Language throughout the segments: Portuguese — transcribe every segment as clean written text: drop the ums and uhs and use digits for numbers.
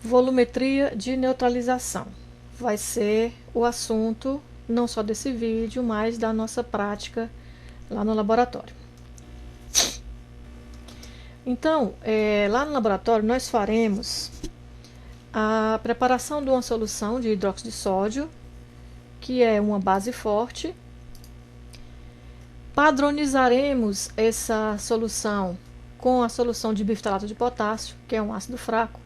volumetria de neutralização. Vai ser o assunto não só desse vídeo, mas da nossa prática lá no laboratório. Então, lá no laboratório nós faremos a preparação de uma solução de hidróxido de sódio, que é uma base forte. Padronizaremos essa solução com a solução de biftalato de potássio, que é um ácido fraco.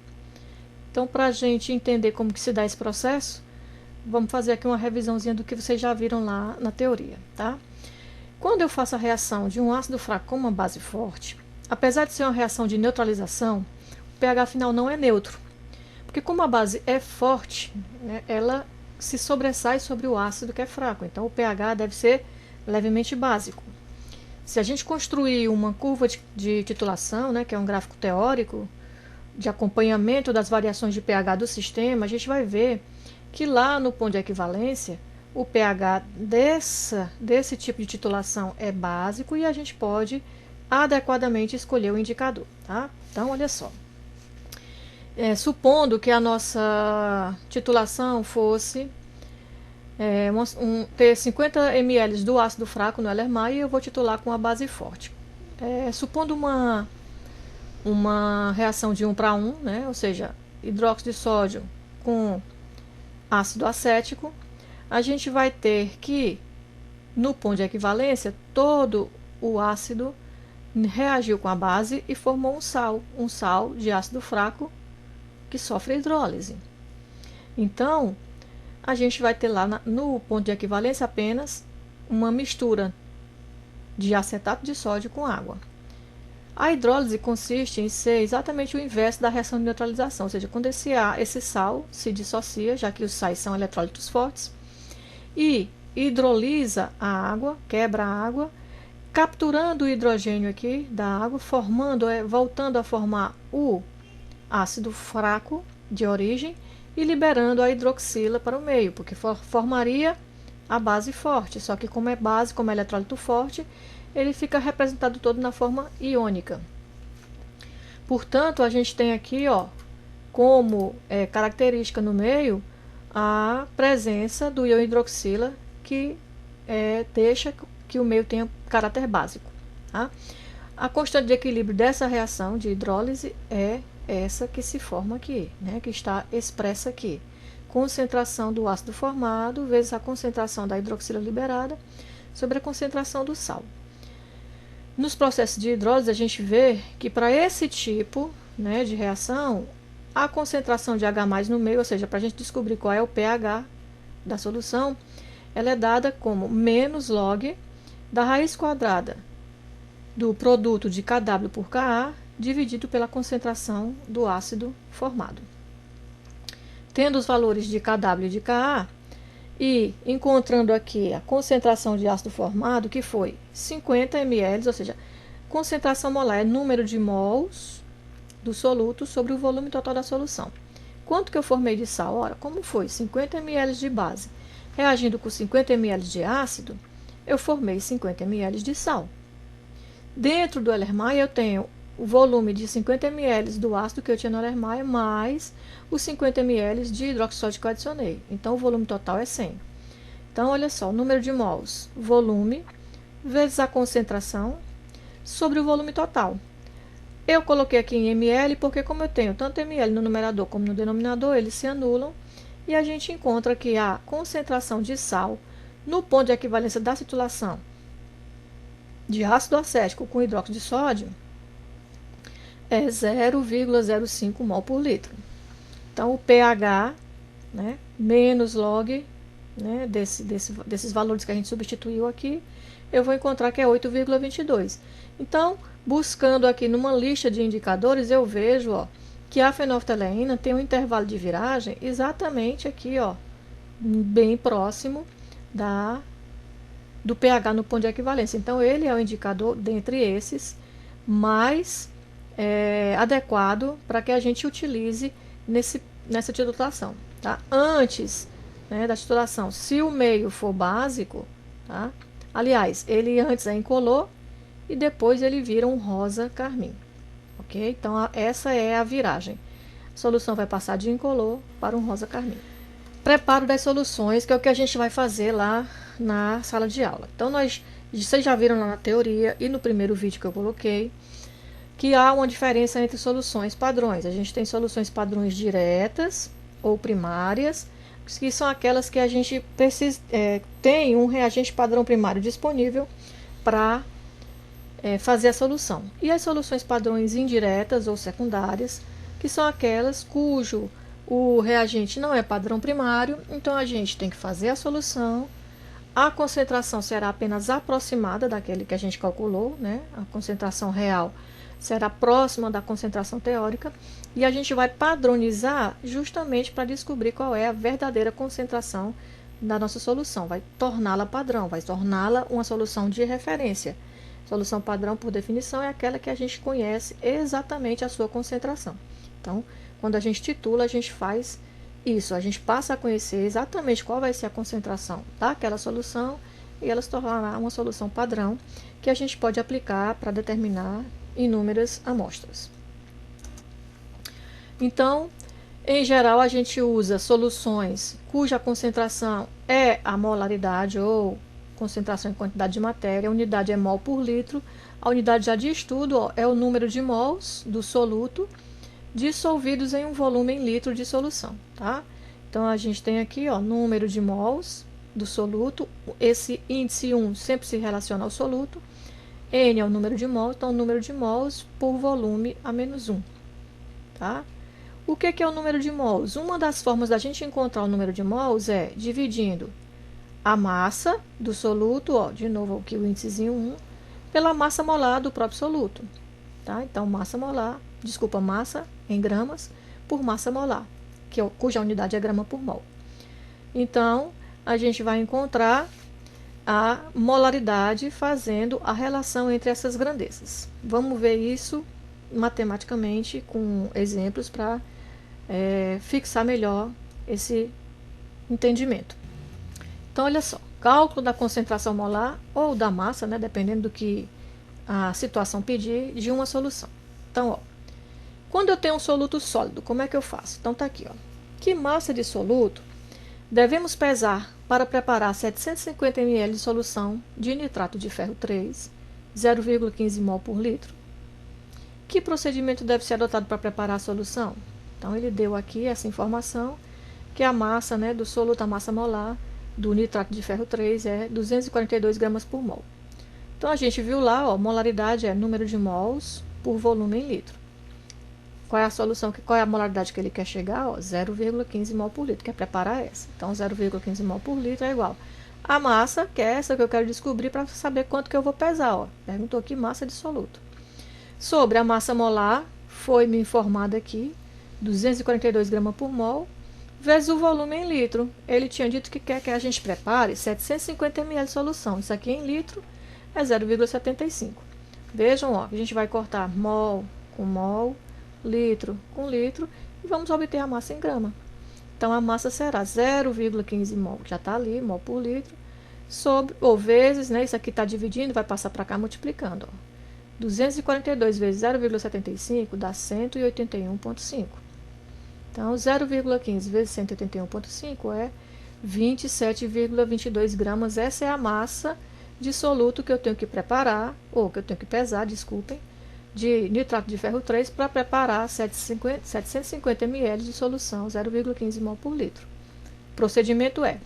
Então, para a gente entender como que se dá esse processo, vamos fazer aqui uma revisãozinha do que vocês já viram lá na teoria, tá? Quando eu faço a reação de um ácido fraco com uma base forte, apesar de ser uma reação de neutralização, o pH final não é neutro. Porque como a base é forte, né, ela se sobressai sobre o ácido que é fraco. Então, o pH deve ser levemente básico. Se a gente construir uma curva de titulação, né, que é um gráfico teórico, de acompanhamento das variações de pH do sistema, a gente vai ver que lá no ponto de equivalência, o pH desse tipo de titulação é básico e a gente pode adequadamente escolher o indicador, tá? Então, olha só. Supondo que a nossa titulação fosse ter 50 ml do ácido fraco no Erlenmeyer, eu vou titular com a base forte. Supondo uma reação de 1 para 1, né? Ou seja, hidróxido de sódio com ácido acético, a gente vai ter que, no ponto de equivalência, todo o ácido reagiu com a base e formou um sal de ácido fraco que sofre hidrólise. Então, a gente vai ter lá no ponto de equivalência apenas uma mistura de acetato de sódio com água. A hidrólise consiste em ser exatamente o inverso da reação de neutralização, ou seja, quando esse sal se dissocia, já que os sais são eletrólitos fortes, e hidrolisa a água, quebra a água, capturando o hidrogênio aqui da água, voltando a formar o ácido fraco de origem e liberando a hidroxila para o meio, porque formaria a base forte, só que como é base, como é eletrólito forte, ele fica representado todo na forma iônica. Portanto, a gente tem aqui, ó, como característica no meio, a presença do íon hidroxila, que deixa que o meio tenha caráter básico. Tá? A constante de equilíbrio dessa reação de hidrólise é essa que se forma aqui, né, que está expressa aqui. Concentração do ácido formado vezes a concentração da hidroxila liberada sobre a concentração do sal. Nos processos de hidrólise, a gente vê que para esse tipo, né, de reação, a concentração de H+ no meio, ou seja, para a gente descobrir qual é o pH da solução, ela é dada como menos log da raiz quadrada do produto de Kw por Ka dividido pela concentração do ácido formado. Tendo os valores de Kw e de Ka e encontrando aqui a concentração de ácido formado, que foi 50 ml, ou seja, concentração molar é número de mols do soluto sobre o volume total da solução. Quanto que eu formei de sal? Ora, como foi 50 ml de base reagindo com 50 ml de ácido, eu formei 50 ml de sal. Dentro do Erlenmeyer eu tenho o volume de 50 ml do ácido que eu tinha no Erlenmeyer mais os 50 ml de hidróxido de sódio que eu adicionei. Então, o volume total é 100. Então, olha só, o número de mols, volume, vezes a concentração, sobre o volume total. Eu coloquei aqui em ml porque, como eu tenho tanto ml no numerador como no denominador, eles se anulam e a gente encontra que a concentração de sal no ponto de equivalência da titulação de ácido acético com hidróxido de sódio é 0,05 mol por litro. Então, o pH, né, menos log, né, desses valores que a gente substituiu aqui, eu vou encontrar que é 8,22. Então, buscando aqui numa lista de indicadores, eu vejo, ó, que a fenolftaleína tem um intervalo de viragem exatamente aqui, ó, bem próximo do pH no ponto de equivalência. Então, ele é o indicador, dentre esses, mais adequado para que a gente utilize nessa titulação. Tá? Antes, né, da titulação, se o meio for básico, tá? Aliás, ele antes é incolor e depois ele vira um rosa carmim. Ok? Então, essa é a viragem. a solução vai passar de incolor para um rosa carmim. Preparo das soluções, que é o que a gente vai fazer lá na sala de aula. Então, vocês já viram lá na teoria e no primeiro vídeo que eu coloquei, que há uma diferença entre soluções padrões. A gente tem soluções padrões diretas ou primárias, que são aquelas que a gente tem um reagente padrão primário disponível para fazer a solução. E as soluções padrões indiretas ou secundárias, que são aquelas cujo o reagente não é padrão primário, então a gente tem que fazer a solução. A concentração será apenas aproximada daquele que a gente calculou, né? A concentração real será próxima da concentração teórica, e a gente vai padronizar justamente para descobrir qual é a verdadeira concentração da nossa solução. Vai torná-la padrão, vai torná-la uma solução de referência. Solução padrão, por definição, é aquela que a gente conhece exatamente a sua concentração. Então, quando a gente titula, a gente faz isso, a gente passa a conhecer exatamente qual vai ser a concentração daquela solução e ela se tornará uma solução padrão que a gente pode aplicar para determinar inúmeras amostras. Então, em geral, a gente usa soluções cuja concentração é a molaridade ou concentração em quantidade de matéria, a unidade é mol por litro, a unidade já de estudo é o número de mols do soluto dissolvidos em um volume em litro de solução, tá? Então, a gente tem aqui, ó, número de mols do soluto, esse índice 1 sempre se relaciona ao soluto, N é o número de mols, então o número de mols por volume a menos 1, tá? O que é o número de mols? Uma das formas da gente encontrar o número de mols é dividindo a massa do soluto, ó, de novo aqui o índicezinho 1, pela massa molar do próprio soluto, tá? Então, massa em gramas por massa molar, cuja unidade é grama por mol. Então, a gente vai encontrar a molaridade fazendo a relação entre essas grandezas. Vamos ver isso matematicamente com exemplos para fixar melhor esse entendimento. Então, olha só, cálculo da concentração molar ou da massa, né, dependendo do que a situação pedir, de uma solução. Então, ó, quando eu tenho um soluto sólido, como é que eu faço? Então, tá aqui, ó. Que massa de soluto devemos pesar para preparar 750 ml de solução de nitrato de ferro 3, 0,15 mol por litro? Que procedimento deve ser adotado para preparar a solução? Então, ele deu aqui essa informação, que a massa, né, do soluto, a massa molar do nitrato de ferro 3 é 242 gramas por mol. Então, a gente viu lá, ó, molaridade é número de mols por volume em litro. Qual é a solução, qual é a molaridade que ele quer chegar? 0,15 mol por litro, quer preparar essa. Então, 0,15 mol por litro é igual a massa, que é essa que eu quero descobrir para saber quanto que eu vou pesar. Ó. Perguntou aqui massa de soluto. Sobre a massa molar, foi me informado aqui, 242 gramas por mol, vezes o volume em litro. Ele tinha dito que quer que a gente prepare 750 ml de solução. Isso aqui em litro é 0,75. Vejam, ó, a gente vai cortar mol com mol, litro com litro, e vamos obter a massa em grama. Então, a massa será 0,15 mol, já está ali, mol por litro, sobre, ou vezes, né, isso aqui está dividindo, vai passar para cá multiplicando. Ó. 242 vezes 0,75 dá 181,5. Então, 0,15 vezes 181,5 é 27,22 gramas. Essa é a massa de soluto que eu tenho que preparar, ou que eu tenho que pesar, desculpem, de nitrato de ferro 3 para preparar 750 ml de solução 0,15 mol por litro. O procedimento é,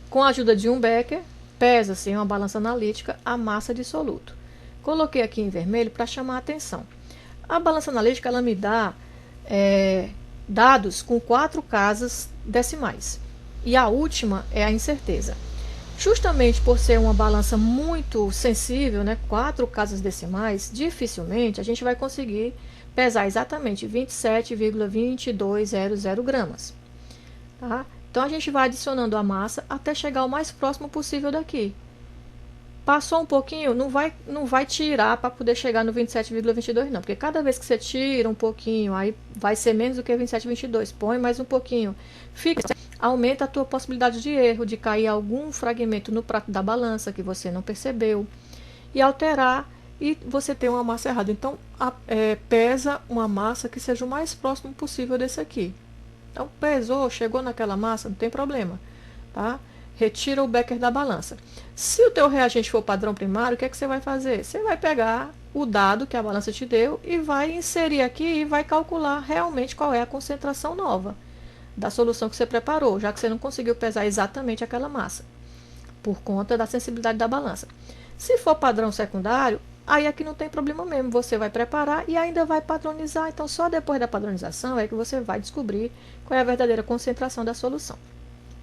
com a ajuda de um becker, pesa-se em uma balança analítica a massa de soluto. Coloquei aqui em vermelho para chamar a atenção. A balança analítica ela me dá dados com 4 casas decimais. E a última é a incerteza. Justamente por ser uma balança muito sensível, né, 4 casas decimais, dificilmente a gente vai conseguir pesar exatamente 27,2200 gramas. Tá? Então, a gente vai adicionando a massa até chegar o mais próximo possível daqui. Passou um pouquinho, não vai tirar para poder chegar no 27,22 não, porque cada vez que você tira um pouquinho, aí vai ser menos do que 27,22, põe mais um pouquinho, aumenta a tua possibilidade de erro, de cair algum fragmento no prato da balança que você não percebeu, e alterar e você tem uma massa errada. Então, pesa uma massa que seja o mais próximo possível desse aqui. Então, pesou, chegou naquela massa, não tem problema, tá? Retira o becker da balança. Se o teu reagente for padrão primário, o que é que você vai fazer? Você vai pegar o dado que a balança te deu e vai inserir aqui e vai calcular realmente qual é a concentração nova da solução que você preparou, já que você não conseguiu pesar exatamente aquela massa, por conta da sensibilidade da balança. Se for padrão secundário, aí aqui não tem problema mesmo, você vai preparar e ainda vai padronizar. Então, só depois da padronização é que você vai descobrir qual é a verdadeira concentração da solução,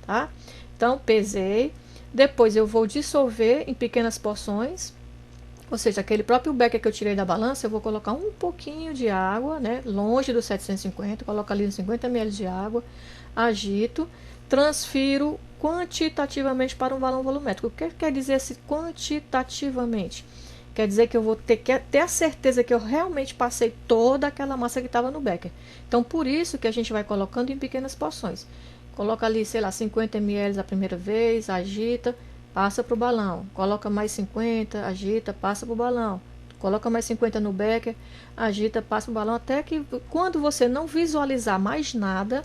tá? Então, pesei, depois eu vou dissolver em pequenas porções, ou seja, aquele próprio becker que eu tirei da balança, eu vou colocar um pouquinho de água, né, longe dos 750, coloco ali uns 50 ml de água, agito, transfiro quantitativamente para um balão volumétrico. O que quer dizer esse quantitativamente? Quer dizer que eu vou ter que ter a certeza que eu realmente passei toda aquela massa que estava no becker. Então, por isso que a gente vai colocando em pequenas porções. Coloca ali, sei lá, 50 ml a primeira vez, agita, passa para o balão. Coloca mais 50, agita, passa para o balão. Coloca mais 50 no becker, agita, passa para o balão. Até que quando você não visualizar mais nada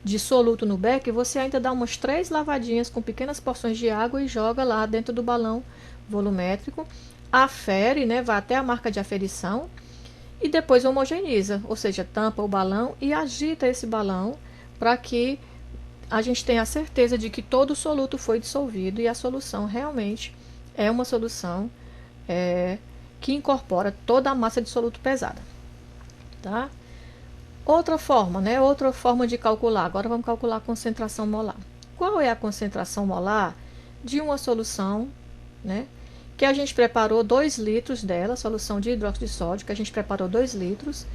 de soluto no becker, você ainda dá umas 3 lavadinhas com pequenas porções de água e joga lá dentro do balão volumétrico. Afere, né, vai até a marca de aferição e depois homogeneiza, ou seja, tampa o balão e agita esse balão para que a gente tenha a certeza de que todo o soluto foi dissolvido e a solução realmente é uma solução que incorpora toda a massa de soluto pesada, tá? Outra forma, né? Outra forma de calcular. Agora vamos calcular a concentração molar. Qual é a concentração molar de uma solução, né? Que a gente preparou 2 litros dela, solução de hidróxido de sódio, que a gente preparou 2 litros,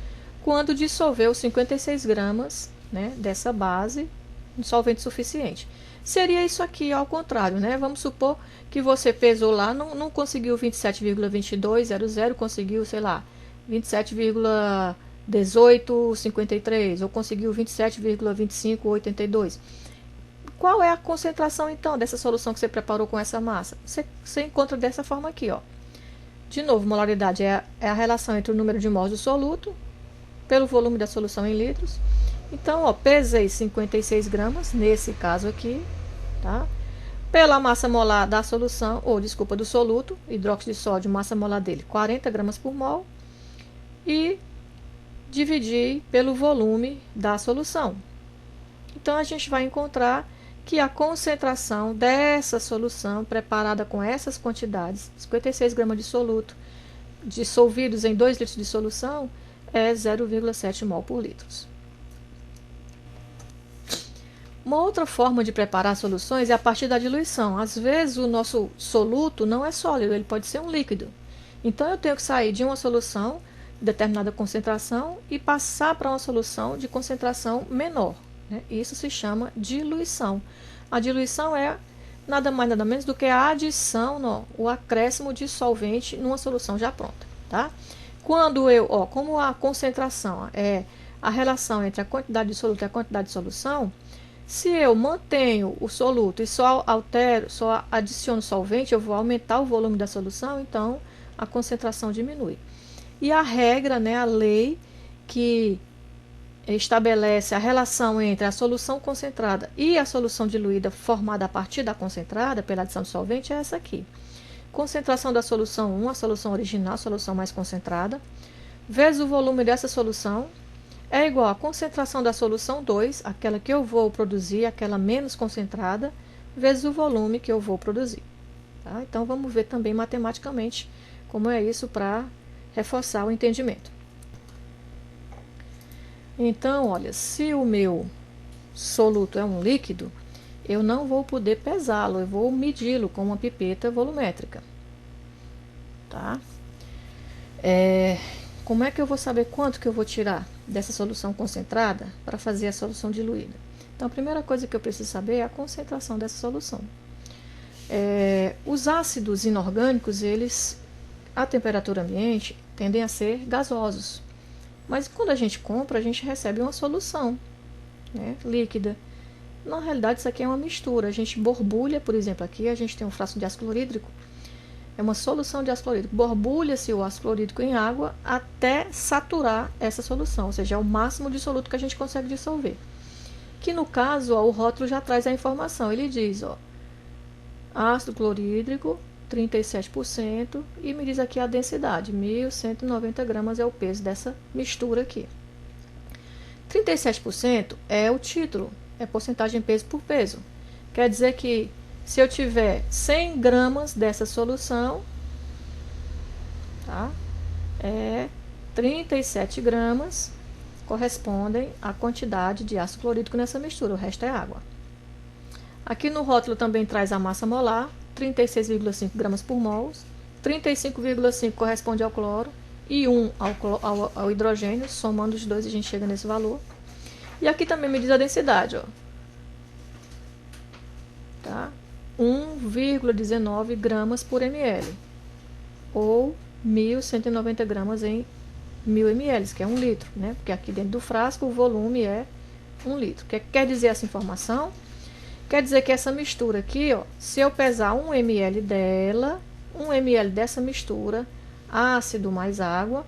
quando dissolveu 56 gramas, né, dessa base em solvente suficiente. Seria isso aqui ao contrário, né? Vamos supor que você pesou lá, não conseguiu 27,2200, conseguiu, sei lá, 27,1853, ou conseguiu 27,2582. Qual é a concentração, então, dessa solução que você preparou com essa massa? Você encontra dessa forma aqui, ó. De novo, molaridade é a relação entre o número de mols do soluto pelo volume da solução em litros. Então, ó, pesei 56 gramas, nesse caso aqui, tá? Pela massa molar da solução, ou desculpa, do soluto, hidróxido de sódio, massa molar dele, 40 gramas por mol. E dividi pelo volume da solução. Então, a gente vai encontrar que a concentração dessa solução, preparada com essas quantidades, 56 gramas de soluto, dissolvidos em 2 litros de solução, é 0,7 mol por litro. Uma outra forma de preparar soluções é a partir da diluição. Às vezes o nosso soluto não é sólido, ele pode ser um líquido. Então eu tenho que sair de uma solução de determinada concentração e passar para uma solução de concentração menor, né? Isso se chama diluição. A diluição é nada mais nada menos do que a adição, o acréscimo de solvente numa solução já pronta, tá? Quando como a concentração é a relação entre a quantidade de soluto e a quantidade de solução, se eu mantenho o soluto e só adiciono solvente, eu vou aumentar o volume da solução, então a concentração diminui. E a regra, né, a lei que estabelece a relação entre a solução concentrada e a solução diluída formada a partir da concentrada pela adição de solvente é essa aqui. Concentração da solução 1, a solução original, a solução mais concentrada, vezes o volume dessa solução, é igual à concentração da solução 2, aquela que eu vou produzir, aquela menos concentrada, vezes o volume que eu vou produzir. Tá? Então, vamos ver também matematicamente como é isso para reforçar o entendimento. Então, olha, se o meu soluto é um líquido, eu não vou poder pesá-lo, eu vou medi-lo com uma pipeta volumétrica. Tá? Como é que eu vou saber quanto que eu vou tirar dessa solução concentrada para fazer a solução diluída? Então, a primeira coisa que eu preciso saber é a concentração dessa solução. Os ácidos inorgânicos, eles, a temperatura ambiente, tendem a ser gasosos. Mas quando a gente compra, a gente recebe uma solução, né, líquida. Na realidade, isso aqui é uma mistura. A gente borbulha, por exemplo, aqui a gente tem um frasco de ácido clorídrico. É uma solução de ácido clorídrico. Borbulha-se o ácido clorídrico em água até saturar essa solução, ou seja, é o máximo de soluto que a gente consegue dissolver. Que no caso, ó, o rótulo já traz a informação. Ele diz, ó, ácido clorídrico, 37%, e me diz aqui a densidade, 1.190 gramas é o peso dessa mistura aqui. 37% é o título, é porcentagem peso por peso. Quer dizer que se eu tiver 100 gramas dessa solução, tá? 37 gramas correspondem à quantidade de ácido clorídrico nessa mistura, o resto é água. Aqui no rótulo também traz a massa molar, 36,5 gramas por mol, 35,5 corresponde ao cloro e 1 ao hidrogênio, somando os dois a gente chega nesse valor. E aqui também me diz a densidade, ó, tá? 1,19 gramas por ml, ou 1.190 gramas em 1.000 ml, que é 1 litro, né? Porque aqui dentro do frasco o volume é 1 litro. O que quer dizer essa informação? Quer dizer que essa mistura aqui, ó, se eu pesar 1 ml dela, 1 ml dessa mistura, ácido mais água,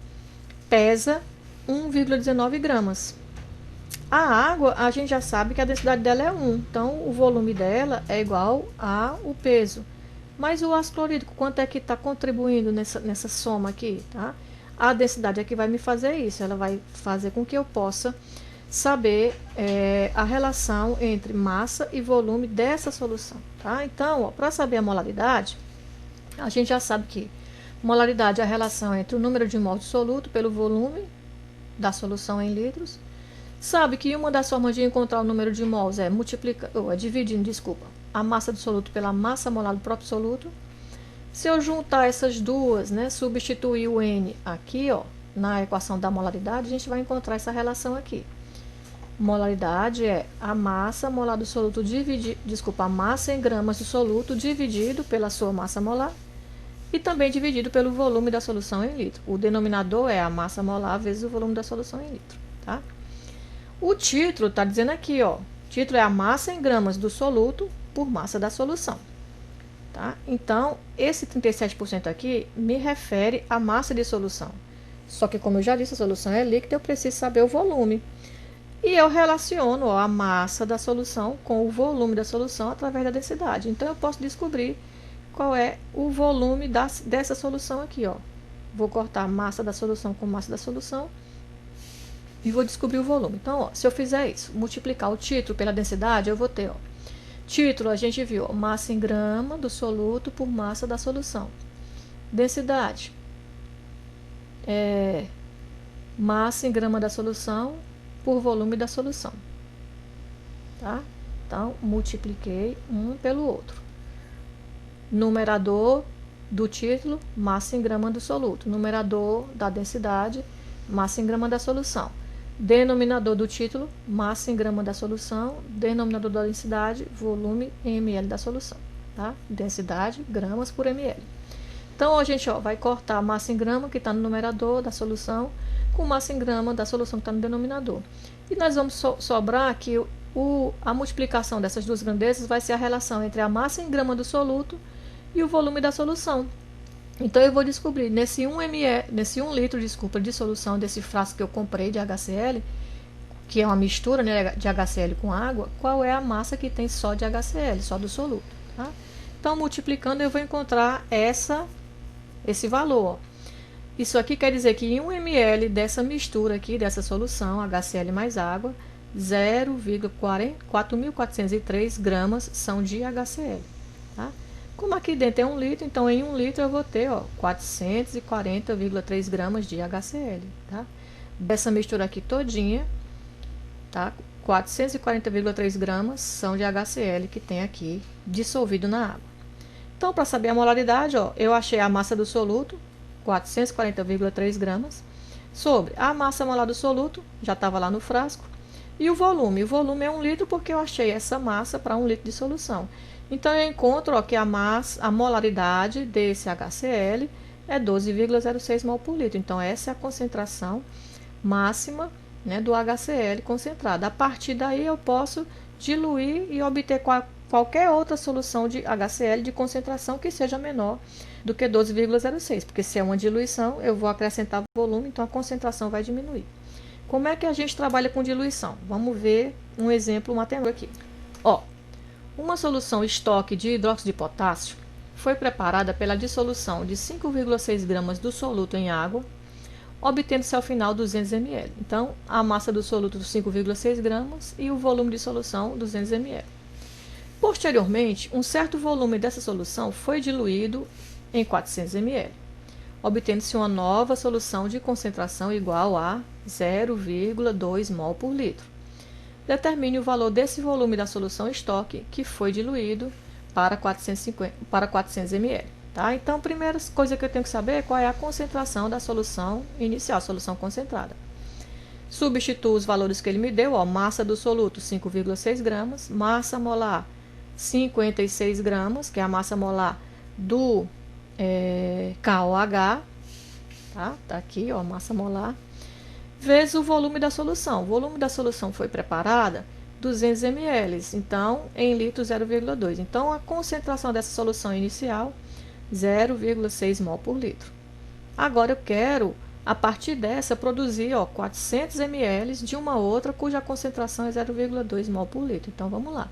pesa 1,19 gramas. A água, a gente já sabe que a densidade dela é 1, então o volume dela é igual ao peso. Mas o ácido clorídrico, quanto é que está contribuindo nessa soma aqui, tá? A densidade é que vai me fazer isso, ela vai fazer com que eu possa saber a relação entre massa e volume dessa solução, tá? Então, para saber a molaridade, a gente já sabe que molaridade é a relação entre o número de mols de soluto pelo volume da solução em litros. Sabe que uma das formas de encontrar o número de mols é dividindo, a massa do soluto pela massa molar do próprio soluto. Se eu juntar essas duas, né, substituir o N aqui, ó, na equação da molaridade, a gente vai encontrar essa relação aqui. Molaridade é a massa molar do soluto a massa em gramas do soluto dividido pela sua massa molar e também dividido pelo volume da solução em litro. O denominador é a massa molar vezes o volume da solução em litro, tá? O título está dizendo aqui, ó, o título é a massa em gramas do soluto por massa da solução, tá? Então, esse 37% aqui me refere à massa de solução. Só que, como eu já disse, a solução é líquida, eu preciso saber o volume. E eu relaciono, ó, a massa da solução com o volume da solução através da densidade. Então, eu posso descobrir qual é o volume dessa solução aqui, ó. Vou cortar a massa da solução com massa da solução e vou descobrir o volume. Então, ó, se eu fizer isso, multiplicar o título pela densidade, eu vou ter, ó, título, a gente viu, ó, massa em grama do soluto por massa da solução. Densidade, massa em grama da solução por volume da solução, tá? Então, multipliquei um pelo outro. Numerador do título, massa em grama do soluto. Numerador da densidade, massa em grama da solução. Denominador do título, massa em grama da solução. Denominador da densidade, volume em ml da solução, tá? Densidade, gramas por ml. Então, a gente, ó, vai cortar a massa em grama, que está no numerador da solução, com massa em grama da solução que está no denominador. E nós vamos sobrar que a multiplicação dessas duas grandezas vai ser a relação entre a massa em grama do soluto e o volume da solução. Então, eu vou descobrir nesse 1 litro, de solução desse frasco que eu comprei de HCl, que é uma mistura, né, de HCl com água, qual é a massa que tem só de HCl, só do soluto, tá? Então, multiplicando, eu vou encontrar esse valor, ó. Isso aqui quer dizer que em 1 ml dessa mistura aqui, dessa solução, HCl mais água, 0,4.403 gramas são de HCl, tá? Como aqui dentro é 1 litro, então em 1 litro eu vou ter, ó, 440,3 gramas de HCl, tá? Dessa mistura aqui todinha, tá? 440,3 gramas são de HCl que tem aqui dissolvido na água. Então, para saber a molaridade, ó, eu achei a massa do soluto, 440,3 gramas, sobre a massa molar do soluto, já estava lá no frasco, e o volume. O volume é 1 litro porque eu achei essa massa para 1 litro de solução. Então, eu encontro, ó, que a molaridade desse HCl é 12,06 mol por litro. Então, essa é a concentração máxima, né, do HCl concentrado. A partir daí, eu posso diluir e obter qualquer outra solução de HCl de concentração que seja menor do que 12,06, porque se é uma diluição, eu vou acrescentar volume, então a concentração vai diminuir. Como é que a gente trabalha com diluição? Vamos ver um exemplo matemático aqui. Ó, uma solução estoque de hidróxido de potássio foi preparada pela dissolução de 5,6 gramas do soluto em água, obtendo-se ao final 200 ml. Então, a massa do soluto 5,6 gramas e o volume de solução 200 ml. Posteriormente, um certo volume dessa solução foi diluído em 400 ml, obtendo-se uma nova solução de concentração igual a 0,2 mol por litro. Determine o valor desse volume da solução estoque que foi diluído para 400 ml. Tá? Então, a primeira coisa que eu tenho que saber é qual é a concentração da solução inicial, solução concentrada. Substituo os valores que ele me deu, ó, massa do soluto 5,6 gramas, massa molar 56 gramas, que é a massa molar do KOH, tá? Tá aqui, ó, massa molar, vezes o volume da solução. O volume da solução foi preparada 200 ml, então em litros 0,2. Então a concentração dessa solução inicial 0,6 mol por litro. Agora eu quero, a partir dessa, produzir 400 ml de uma outra cuja concentração é 0,2 mol por litro. Então vamos lá.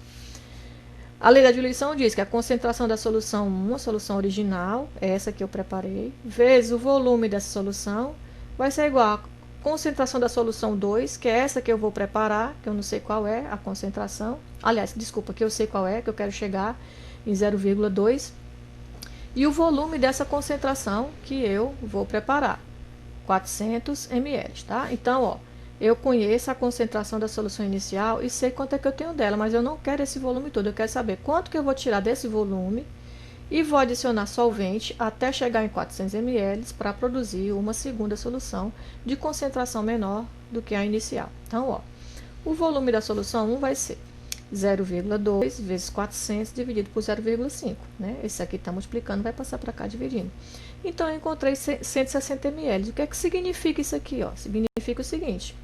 A lei da diluição diz que a concentração da solução 1, a solução original, essa que eu preparei, vezes o volume dessa solução, vai ser igual a concentração da solução 2, que é essa que eu vou preparar, que eu não sei qual é a concentração. Aliás, desculpa, que eu sei qual é, que eu quero chegar em 0,2. E o volume dessa concentração que eu vou preparar, 400 ml, tá? Então, ó, eu conheço a concentração da solução inicial e sei quanto é que eu tenho dela, mas eu não quero esse volume todo, eu quero saber quanto que eu vou tirar desse volume e vou adicionar solvente até chegar em 400 ml para produzir uma segunda solução de concentração menor do que a inicial. Então, ó, o volume da solução 1 vai ser 0,2 vezes 400 dividido por 0,5, né? Esse aqui está multiplicando, vai passar para cá dividindo. Então, eu encontrei 160 ml. O que é que significa isso aqui, ó? Significa o seguinte: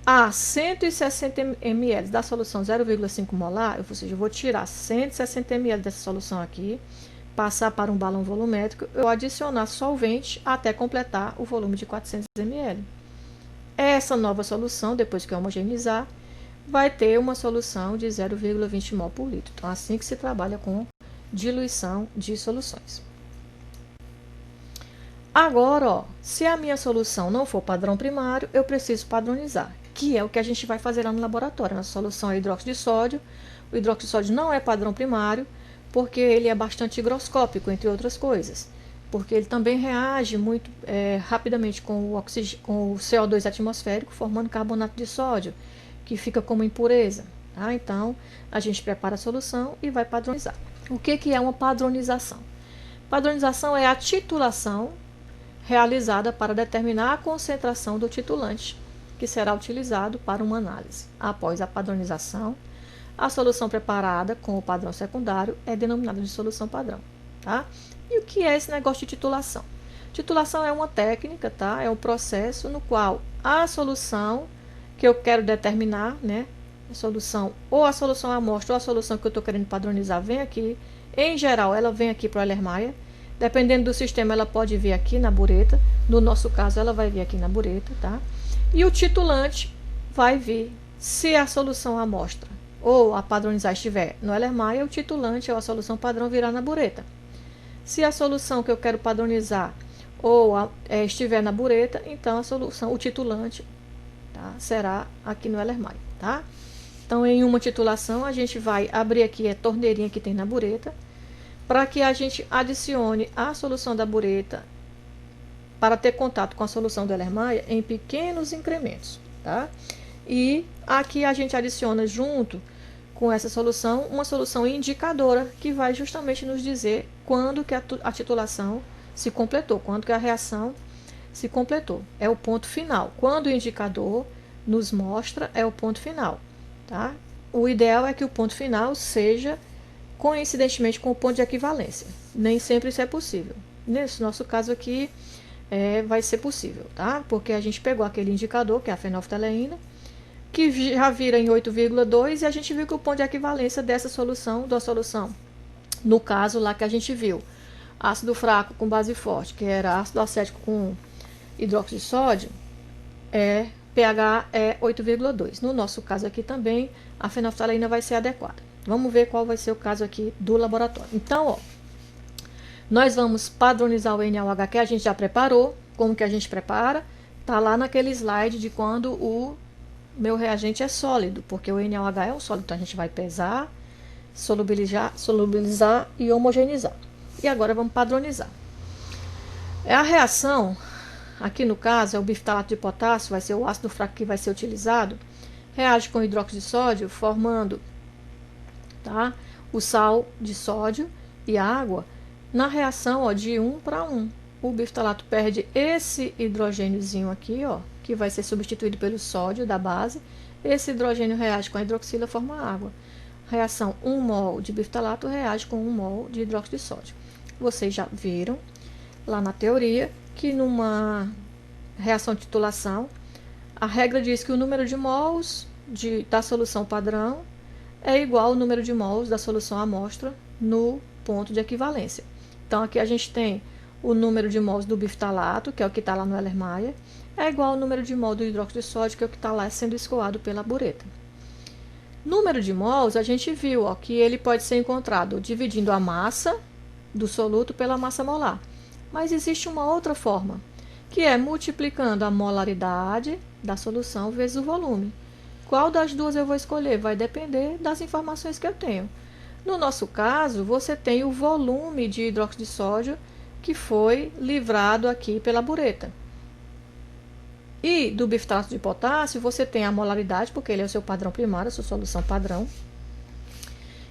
a 160 ml da solução 0,5 molar, ou seja, eu vou tirar 160 ml dessa solução aqui, passar para um balão volumétrico, eu adicionar solvente até completar o volume de 400 ml. Essa nova solução, depois que eu homogeneizar, vai ter uma solução de 0,20 mol por litro. Então, assim que se trabalha com diluição de soluções. Agora, ó, se a minha solução não for padrão primário, eu preciso padronizar, que é o que a gente vai fazer lá no laboratório. Na solução é hidróxido de sódio. O hidróxido de sódio não é padrão primário, porque ele é bastante higroscópico, entre outras coisas. Porque ele também reage muito rapidamente com o CO2 atmosférico, formando carbonato de sódio, que fica como impureza. Tá? Então, a gente prepara a solução e vai padronizar. O que é uma padronização? Padronização é a titulação realizada para determinar a concentração do titulante, que será utilizado para uma análise. Após a padronização, a solução preparada com o padrão secundário é denominada de solução padrão. Tá? E o que é esse negócio de titulação? Titulação é uma técnica, tá? É um processo no qual a solução que eu quero determinar, né? A solução amostra ou a solução que eu estou querendo padronizar vem aqui. Em geral, ela vem aqui para o Erlenmeyer. Dependendo do sistema, ela pode vir aqui na bureta. No nosso caso, ela vai vir aqui na bureta, tá? E o titulante vai vir, se a solução amostra ou a padronizar estiver no Erlenmeyer, o titulante ou a solução padrão virá na bureta. Se a solução que eu quero padronizar ou estiver na bureta, então a solução, o titulante, tá, será aqui no Erlenmeyer, tá? Então, em uma titulação, a gente vai abrir aqui a torneirinha que tem na bureta, para que a gente adicione a solução da bureta para ter contato com a solução do Erlenmeyer em pequenos incrementos, tá? E aqui a gente adiciona junto com essa solução uma solução indicadora que vai justamente nos dizer quando que a titulação se completou, quando que a reação se completou. É o ponto final. Quando o indicador nos mostra, é o ponto final, tá? O ideal é que o ponto final seja coincidentemente com o ponto de equivalência. Nem sempre isso é possível. Nesse nosso caso aqui, vai ser possível, tá? Porque a gente pegou aquele indicador, que é a fenolftaleína, que já vira em 8,2, e a gente viu que o ponto de equivalência dessa solução, no caso lá que a gente viu, ácido fraco com base forte, que era ácido acético com hidróxido de sódio, pH é 8,2. No nosso caso aqui também, a fenolftaleína vai ser adequada. Vamos ver qual vai ser o caso aqui do laboratório. Então, ó, nós vamos padronizar o NaOH que a gente já preparou. Como que a gente prepara? Tá lá naquele slide de quando o meu reagente é sólido, porque o NaOH é um sólido, então a gente vai pesar, solubilizar e homogeneizar. E agora vamos padronizar. A reação, aqui no caso, é o biftalato de potássio, vai ser o ácido fraco que vai ser utilizado, reage com hidróxido de sódio, formando, tá, o sal de sódio e a água. Na reação, ó, de 1 para 1, o biftalato perde esse hidrogêniozinho aqui, ó, que vai ser substituído pelo sódio da base. Esse hidrogênio reage com a hidroxila e forma água. Reação 1 mol de biftalato reage com 1 mol de hidróxido de sódio. Vocês já viram lá na teoria que numa reação de titulação, a regra diz que o número de mols da solução padrão é igual ao número de mols da solução amostra no ponto de equivalência. Então, aqui a gente tem o número de mols do biftalato, que é o que está lá no Erlenmeyer, é igual ao número de mol do hidróxido de sódio, que é o que está lá sendo escoado pela bureta. Número de mols, a gente viu, ó, que ele pode ser encontrado dividindo a massa do soluto pela massa molar. Mas existe uma outra forma, que é multiplicando a molaridade da solução vezes o volume. Qual das duas eu vou escolher? Vai depender das informações que eu tenho. No nosso caso, você tem o volume de hidróxido de sódio que foi livrado aqui pela bureta. E do biftalato de potássio, você tem a molaridade, porque ele é o seu padrão primário, a sua solução padrão.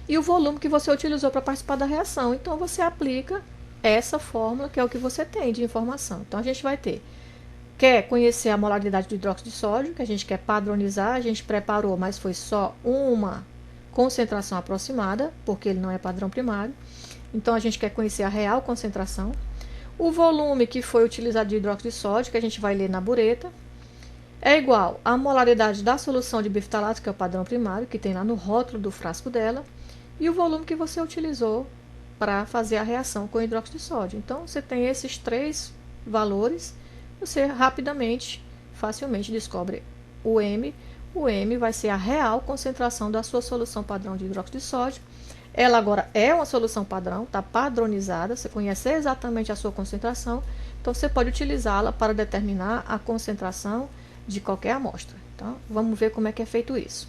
E o volume que você utilizou para participar da reação. Então, você aplica essa fórmula, que é o que você tem de informação. Então, a gente vai ter, quer conhecer a molaridade do hidróxido de sódio, que a gente quer padronizar, a gente preparou, mas foi só uma concentração aproximada, porque ele não é padrão primário. Então, a gente quer conhecer a real concentração. O volume que foi utilizado de hidróxido de sódio, que a gente vai ler na bureta, é igual à molaridade da solução de biftalato, que é o padrão primário, que tem lá no rótulo do frasco dela, e o volume que você utilizou para fazer a reação com hidróxido de sódio. Então, você tem esses três valores, você rapidamente, facilmente descobre o M. O M vai ser a real concentração da sua solução padrão de hidróxido de sódio. Ela agora é uma solução padrão, está padronizada, você conhece exatamente a sua concentração, então você pode utilizá-la para determinar a concentração de qualquer amostra. Então, vamos ver como é que é feito isso.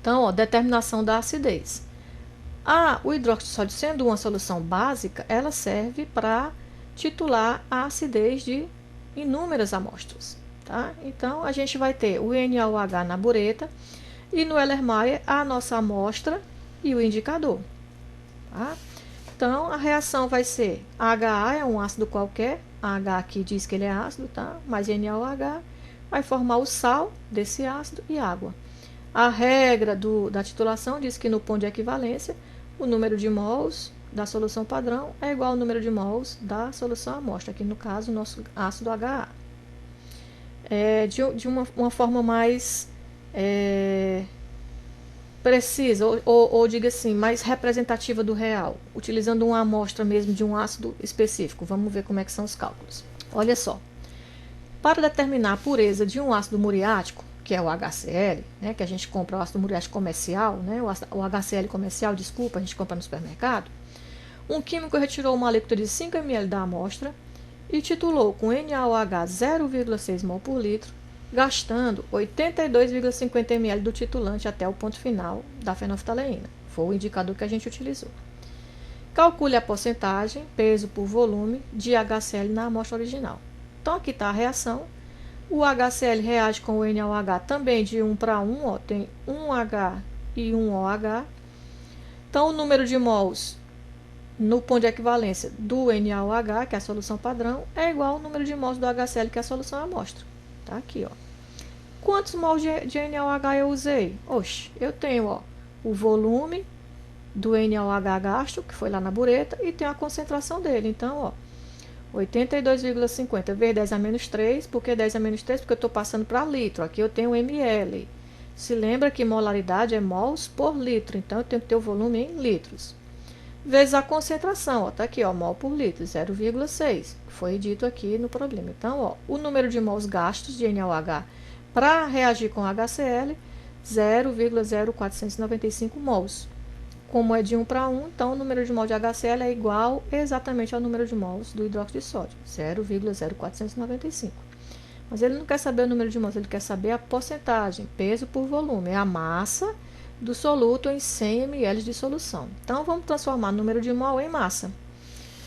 Então, ó, determinação da acidez. O hidróxido de sódio, sendo uma solução básica, ela serve para titular a acidez de inúmeras amostras. Tá? Então, a gente vai ter o NaOH na bureta e no Erlenmeyer a nossa amostra e o indicador. Tá? Então, a reação vai ser HA, é um ácido qualquer, H aqui diz que ele é ácido, tá? Mas NaOH vai formar o sal desse ácido e água. A regra da titulação diz que no ponto de equivalência, o número de mols da solução padrão é igual ao número de mols da solução amostra, aqui no caso, o nosso ácido HA. De uma forma mais precisa, ou diga assim, mais representativa do real, utilizando uma amostra mesmo de um ácido específico. Vamos ver como é que são os cálculos. Olha só, para determinar a pureza de um ácido muriático, que é o HCl, né, que a gente compra o ácido muriático comercial, né, o HCl comercial, desculpa, a gente compra no supermercado, um químico retirou uma alíquota de 5 ml da amostra e titulou com NaOH 0,6 mol por litro, gastando 82,50 ml do titulante até o ponto final da fenolftaleína. Foi o indicador que a gente utilizou. Calcule a porcentagem, peso por volume, de HCl na amostra original. Então, aqui está a reação. O HCl reage com o NaOH também de 1 para 1, ó, tem 1H e 1OH. Então, o número de mols no ponto de equivalência do NaOH, que é a solução padrão, é igual ao número de mols do HCl, que é a solução amostra. Tá aqui, ó. Quantos mols de NaOH eu usei? Oxe, eu tenho, ó, o volume do NaOH gasto, que foi lá na bureta, e tenho a concentração dele. Então, ó, 82,50 vezes 10 a menos 3, porque 10 a menos 3, porque eu estou passando para litro. Aqui eu tenho ml. Se lembra que molaridade é mols por litro, então eu tenho que ter o volume em litros. Vezes a concentração, ó, tá aqui, ó, mol por litro, 0,6, que foi dito aqui no problema. Então, ó, o número de mols gastos de NaOH para reagir com HCl, 0,0495 mols. Como é de 1 para 1, então o número de mols de HCl é igual exatamente ao número de mols do hidróxido de sódio, 0,0495. Mas ele não quer saber o número de mols, ele quer saber a porcentagem, peso por volume, é a massa do soluto em 100 ml de solução. Então, vamos transformar o número de mol em massa.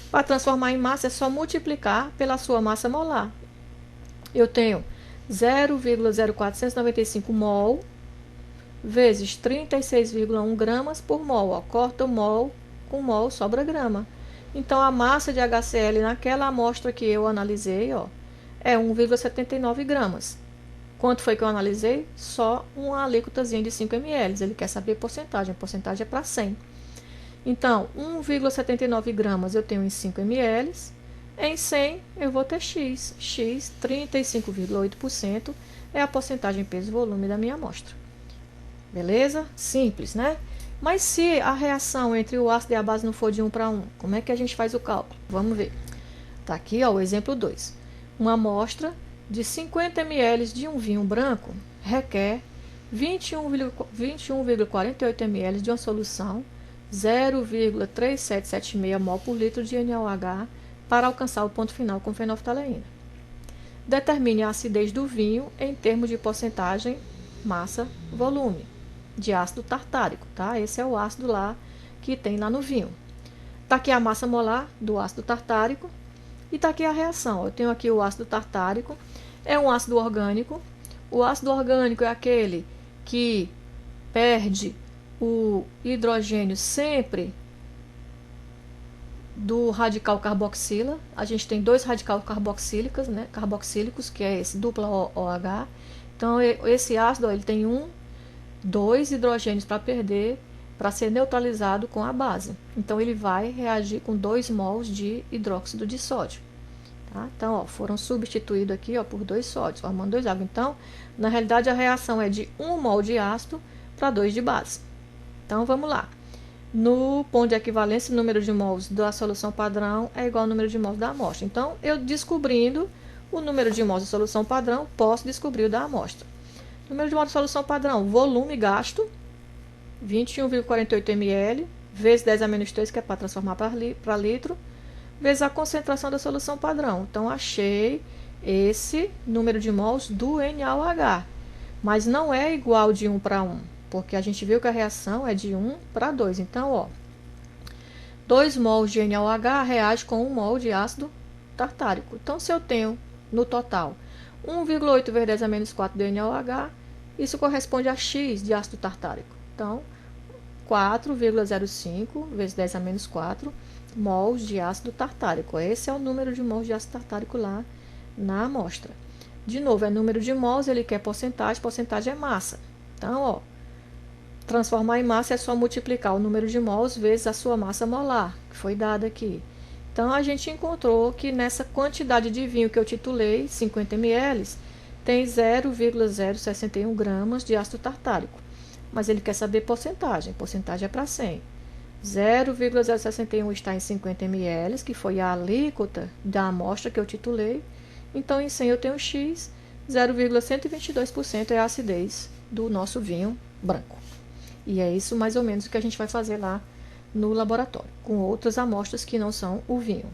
Para transformar em massa, é só multiplicar pela sua massa molar. Eu tenho 0,0495 mol vezes 36,1 gramas por mol. Ó, corta o mol com mol, sobra grama. Então, a massa de HCl naquela amostra que eu analisei, ó, é 1,79 gramas. Quanto foi que eu analisei? Só uma alíquotazinha de 5 ml. Ele quer saber porcentagem. A porcentagem é para 100. Então, 1,79 gramas eu tenho em 5 ml. Em 100 eu vou ter X. X, 35,8% é a porcentagem peso-volume da minha amostra. Beleza? Simples, né? Mas se a reação entre o ácido e a base não for de 1 para 1, como é que a gente faz o cálculo? Vamos ver. Tá aqui, ó, o exemplo 2. Uma amostra de 50 ml de um vinho branco requer 21,48 ml de uma solução 0,3776 mol por litro de NaOH para alcançar o ponto final com fenolftaleína. Determine a acidez do vinho em termos de porcentagem, massa, volume de ácido tartárico, tá? Esse é o ácido lá que tem lá no vinho. Tá aqui a massa molar do ácido tartárico. E está aqui a reação. Eu tenho aqui o ácido tartárico, é um ácido orgânico. O ácido orgânico é aquele que perde o hidrogênio sempre do radical carboxila. A gente tem dois radicais carboxílicos, né? Carboxílicos, que é esse dupla OH. Então, esse ácido, ó, ele tem dois hidrogênios para perder, para ser neutralizado com a base. Então, ele vai reagir com 2 mols de hidróxido de sódio. Tá? Então, ó, foram substituídos aqui, ó, por 2 sódios, formando 2 águas. Então, na realidade, a reação é de 1 mol de ácido para 2 de base. Então, vamos lá. No ponto de equivalência, o número de mols da solução padrão é igual ao número de mols da amostra. Então, eu descobrindo o número de mols da solução padrão, posso descobrir o da amostra. Número de mols da solução padrão, volume gasto, 21,48 ml, vezes 10 a menos 3, que é para transformar para litro, vezes a concentração da solução padrão. Então, achei esse número de mols do NaOH, mas não é igual de 1 para 1, porque a gente viu que a reação é de 1 para 2. Então, ó, 2 mols de NaOH reage com 1 mol de ácido tartárico. Então, se eu tenho, no total, 1,8 vezes 10 a menos 4 de NaOH, isso corresponde a X de ácido tartárico. Então, 4,05 vezes 10 a menos 4 mols de ácido tartárico. Esse é o número de mols de ácido tartárico lá na amostra. De novo, é número de mols, ele quer porcentagem é massa. Então, ó, transformar em massa é só multiplicar o número de mols vezes a sua massa molar, que foi dada aqui. Então, a gente encontrou que nessa quantidade de vinho que eu titulei, 50 ml, tem 0,061 gramas de ácido tartárico. Mas ele quer saber porcentagem. Porcentagem é para 100. 0,061 está em 50 ml, que foi a alíquota da amostra que eu titulei. Então, em 100 eu tenho X, 0,122% é a acidez do nosso vinho branco. E é isso mais ou menos o que a gente vai fazer lá no laboratório, com outras amostras que não são o vinho.